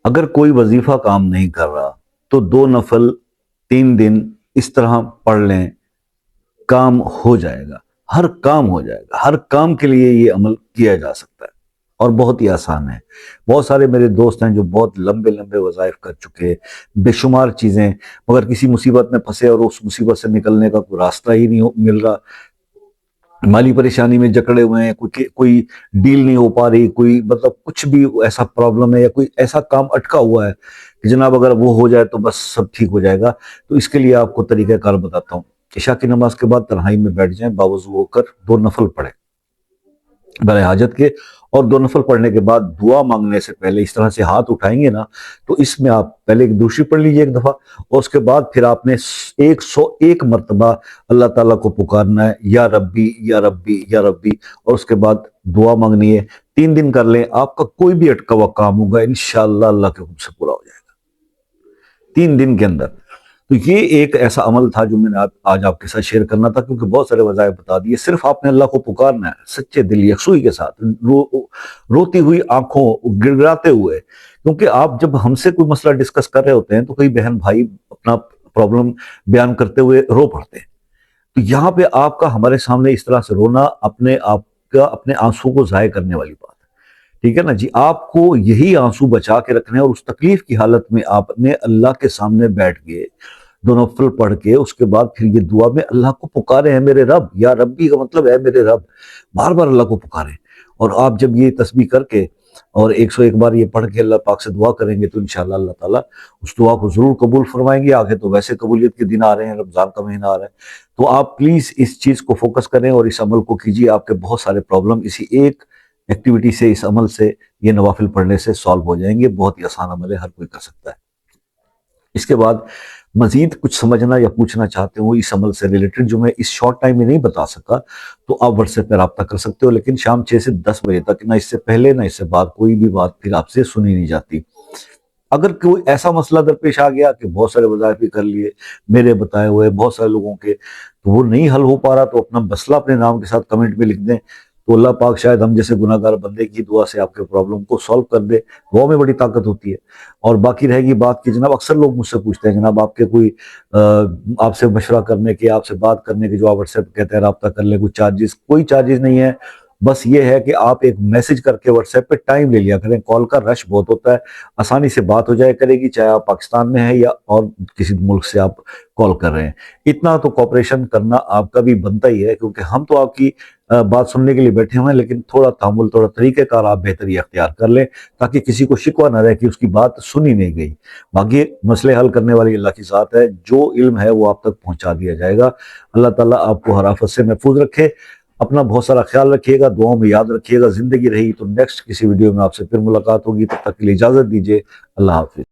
اگر کوئی وظیفہ کام نہیں کر رہا تو 2 نفل 3 دن اس طرح پڑھ لیں، کام ہو جائے گا، ہر کام ہو جائے گا، ہر کام کے لیے یہ عمل کیا جا سکتا ہے اور بہت ہی آسان ہے۔ بہت سارے میرے دوست ہیں جو بہت لمبے لمبے وظائف کر چکے، بے شمار چیزیں، مگر کسی مصیبت میں پھنسے اور اس مصیبت سے نکلنے کا کوئی راستہ ہی نہیں مل رہا، مالی پریشانی میں جکڑے ہوئے ہیں، کوئی ڈیل نہیں ہو پا رہی، کوئی مطلب کچھ بھی ایسا پرابلم ہے یا کوئی ایسا کام اٹکا ہوا ہے کہ جناب اگر وہ ہو جائے تو بس سب ٹھیک ہو جائے گا۔ تو اس کے لیے آپ کو طریقہ کار بتاتا ہوں۔ عشاء کی نماز کے بعد تنہائی میں بیٹھ جائیں، باوضو ہو کر 2 نفل پڑھیں برائے حاجت کے، اور 2 نفل پڑھنے کے بعد دعا مانگنے سے پہلے اس طرح سے ہاتھ اٹھائیں گے نا، تو اس میں آپ پہلے ایک دوسری پڑھ لیجئے ایک دفعہ، اور اس کے بعد پھر آپ نے 101 مرتبہ اللہ تعالیٰ کو پکارنا ہے، یا ربی یا ربی یا ربی، اور اس کے بعد دعا مانگنی ہے۔ 3 دن کر لیں، آپ کا کوئی بھی اٹکا ہوا کام ہوگا انشاءاللہ اللہ کے حکم سے پورا ہو جائے گا 3 دن کے اندر۔ تو یہ ایک ایسا عمل تھا جو میں نے آج آپ کے ساتھ شیئر کرنا تھا، کیونکہ بہت سارے وظائف بتا دیے، صرف آپ نے اللہ کو پکارنا ہے سچے دل یکسوئی کے ساتھ، روتی ہوئی آنکھوں، گڑگڑاتے ہوئے، کیونکہ آپ جب ہم سے کوئی مسئلہ ڈسکس کر رہے ہوتے ہیں تو کئی بہن بھائی اپنا پرابلم بیان کرتے ہوئے رو پڑتے ہیں، تو یہاں پہ آپ کا ہمارے سامنے اس طرح سے رونا اپنے آپ کا، اپنے آنسو کو ضائع کرنے والی بات ہے، ٹھیک ہے نا جی۔ آپ کو یہی آنسو بچا کے رکھنے، اور اس تکلیف کی حالت میں آپ نے اللہ کے سامنے بیٹھ کے 2 نفل پڑھ کے اس کے بعد پھر یہ دعا میں اللہ کو پکارے ہیں میرے رب، یا ربی کا مطلب ہے میرے رب، بار بار اللہ کو پکاریں۔ اور آپ جب یہ تسبیح کر کے اور 101 بار یہ پڑھ کے اللہ پاک سے دعا کریں گے تو انشاءاللہ اللہ تعالیٰ اس دعا کو ضرور قبول فرمائیں گے۔ آگے تو ویسے قبولیت کے دن آ رہے ہیں، رمضان کا مہینہ آ رہا ہے، تو آپ پلیز اس چیز کو فوکس کریں اور اس عمل کو کیجیے۔ آپ کے بہت سارے پرابلم اسی ایک ایکٹیویٹی سے، اس عمل سے، یہ نوافل پڑھنے سے سالو ہو جائیں گے۔ بہت ہی آسان عمل ہے، ہر کوئی کر سکتا ہے۔ اس کے بعد مزید کچھ سمجھنا یا پوچھنا چاہتے ہو اس عمل سے ریلیٹڈ جو میں اس شارٹ ٹائم میں نہیں بتا سکا، تو آپ واٹس ایپ پہ رابطہ کر سکتے ہو، لیکن شام 6 سے 10 بجے تک، نہ اس سے پہلے نہ اس سے بعد کوئی بھی بات پھر آپ سے سنی نہیں جاتی۔ اگر کوئی ایسا مسئلہ درپیش آ گیا کہ بہت سارے وظائف بھی کر لیے میرے بتائے ہوئے بہت سارے لوگوں کے، تو وہ نہیں حل ہو پا رہا، تو اپنا مسئلہ اپنے نام کے ساتھ کمنٹ میں لکھ دیں، تو اللہ پاک شاید ہم جیسے گناہ گار بندے کی دعا سے آپ کے پرابلم کو سالو کر دے۔ دعا میں بڑی طاقت ہوتی ہے۔ اور باقی رہے گی بات کہ جناب اکثر لوگ مجھ سے پوچھتے ہیں جناب آپ کے کوئی آپ سے مشورہ کرنے کے، آپ سے بات کرنے کے، جو آپ واٹس ایپ کہتے ہیں رابطہ کر لیں، کوئی چارجز، کوئی چارجز نہیں ہے، بس یہ ہے کہ آپ ایک میسج کر کے واٹس ایپ پہ ٹائم لے لیا کریں۔ کال کا رش بہت ہوتا ہے، آسانی سے بات ہو جائے کرے گی، چاہے آپ پاکستان میں ہیں یا اور کسی ملک سے آپ کال کر رہے ہیں۔ اتنا تو کوپریشن کرنا آپ کا بھی بنتا ہی ہے، کیونکہ ہم تو آپ کی بات سننے کے لیے بیٹھے ہوئے ہیں، لیکن تھوڑا تحمل، تھوڑا طریقہ کار آپ بہتری اختیار کر لیں، تاکہ کسی کو شکوہ نہ رہے کہ اس کی بات سنی نہیں گئی۔ باقی مسئلے حل کرنے والی اللہ کی ذات ہے، جو علم ہے وہ آپ تک پہنچا دیا جائے گا۔ اللہ تعالیٰ آپ کو ہر آفت سے محفوظ رکھے۔ اپنا بہت سارا خیال رکھیے گا، دعاؤں میں یاد رکھیے گا۔ زندگی رہی تو نیکسٹ کسی ویڈیو میں آپ سے پھر ملاقات ہوگی، تب تک کے لیے اجازت دیجیے۔ اللہ حافظ۔